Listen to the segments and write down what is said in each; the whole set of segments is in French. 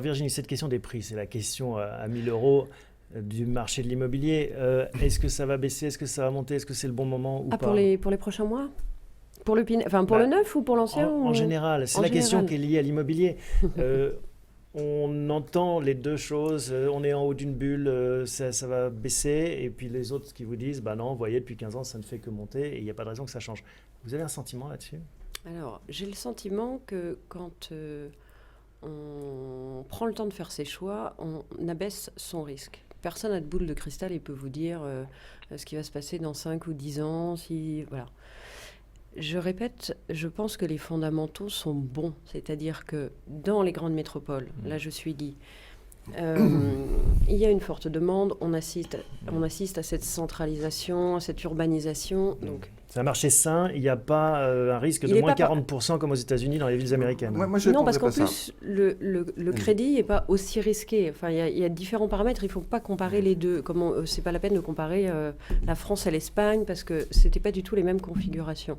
Virginie, cette question des prix, c'est la question à 1 000 euros du marché de l'immobilier. Est-ce que ça va baisser? Est-ce que ça va monter? Est-ce que c'est le bon moment ou pas? Pour les prochains mois? Pour le neuf ou pour l'ancien? En général, c'est la question qui est liée à l'immobilier. On entend les deux choses, on est en haut d'une bulle, ça va baisser, et puis les autres qui vous disent, bah non, vous voyez, depuis 15 ans, ça ne fait que monter, et il n'y a pas de raison que ça change. Vous avez un sentiment là-dessus? Alors, j'ai le sentiment que quand on prend le temps de faire ses choix, on abaisse son risque. Personne n'a de boule de cristal et peut vous dire ce qui va se passer dans 5 ou 10 ans, voilà. Je répète, je pense que les fondamentaux sont bons. C'est-à-dire que dans les grandes métropoles, là je suis dit, il y a une forte demande, on assiste à cette centralisation, à cette urbanisation. Donc, c'est un marché sain, il n'y a pas un risque de moins 40% comme aux États-Unis dans les villes américaines. Non, parce qu'en plus, le crédit n'est pas aussi risqué. Enfin, il y a différents paramètres, il ne faut pas comparer les deux. Ce n'est pas la peine de comparer la France et l'Espagne, parce que ce n'étaient pas du tout les mêmes configurations.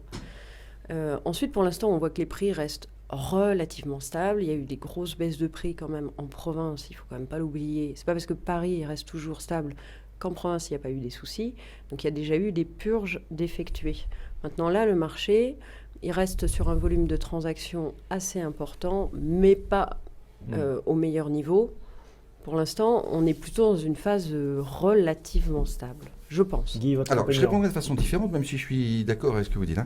Ensuite, pour l'instant, on voit que les prix restent relativement stables. Il y a eu des grosses baisses de prix quand même en province, il ne faut quand même pas l'oublier. Ce n'est pas parce que Paris reste toujours stable qu'en province, il n'y a pas eu des soucis. Donc, il y a déjà eu des purges d'effectués. Maintenant, là, le marché, il reste sur un volume de transactions assez important, mais pas au meilleur niveau. Pour l'instant, on est plutôt dans une phase relativement stable, je pense. Guy, alors, je répondrai de façon différente, même si je suis d'accord avec ce que vous dites.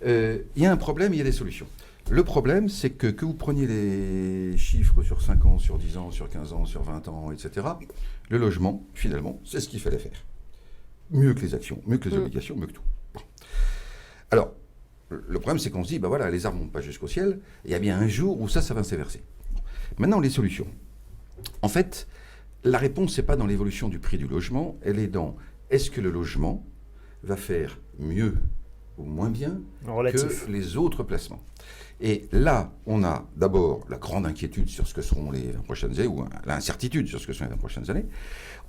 Il y a un problème, il y a des solutions. Le problème, c'est que vous preniez les chiffres sur 5 ans, sur 10 ans, sur 15 ans, sur 20 ans, etc., le logement, finalement, c'est ce qu'il fallait faire. Mieux que les actions, mieux que les obligations, mieux que tout. Bon. Alors, le problème, c'est qu'on se dit, ben voilà, les arbres ne montent pas jusqu'au ciel, il y a bien un jour où ça va s'inverser. Maintenant, les solutions. En fait, la réponse, ce n'est pas dans l'évolution du prix du logement, elle est dans, est-ce que le logement va faire mieux ou moins bien que les autres placements. Et là, on a d'abord la grande inquiétude sur ce que seront les 20 prochaines années, ou l'incertitude sur ce que seront les 20 prochaines années.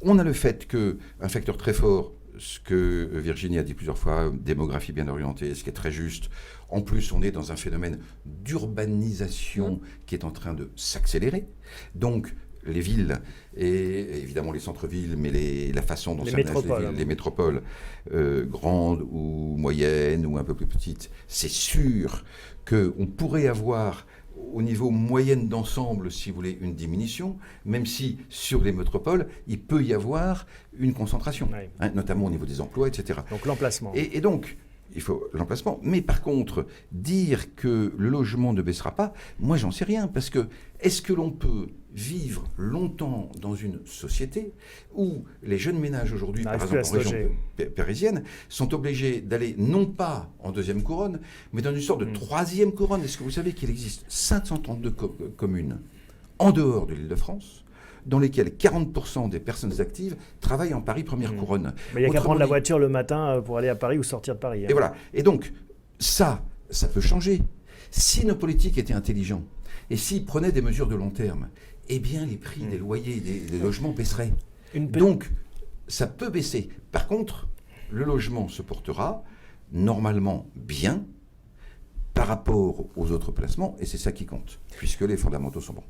On a le fait qu'un facteur très fort, ce que Virginie a dit plusieurs fois, démographie bien orientée, ce qui est très juste. En plus, on est dans un phénomène d'urbanisation qui est en train de s'accélérer. Donc, les villes, et évidemment les centres-villes, mais la façon dont les métropoles grandes ou moyennes ou un peu plus petites, c'est sûr qu'on pourrait avoir au niveau moyenne d'ensemble, si vous voulez, une diminution, même si sur les métropoles, il peut y avoir une concentration, notamment au niveau des emplois, etc. Donc l'emplacement. Et donc, il faut l'emplacement. Mais par contre, dire que le logement ne baissera pas, moi, j'en sais rien. Parce que, est-ce que l'on peut vivre longtemps dans une société où les jeunes ménages aujourd'hui, par exemple en région parisienne, sont obligés d'aller non pas en deuxième couronne, mais dans une sorte de troisième couronne? Est-ce que vous savez qu'il existe 532 communes en dehors de l'Île-de-France dans lesquelles 40% des personnes actives travaillent en Paris première couronne? Mais il n'y a qu'à prendre la voiture le matin pour aller à Paris ou sortir de Paris. Et voilà. Et donc, ça peut changer. Si nos politiques étaient intelligents et s'ils prenaient des mesures de long terme, eh bien, les prix des loyers et des logements baisseraient. Donc, ça peut baisser. Par contre, le logement se portera normalement bien par rapport aux autres placements, et c'est ça qui compte, puisque les fondamentaux sont bons.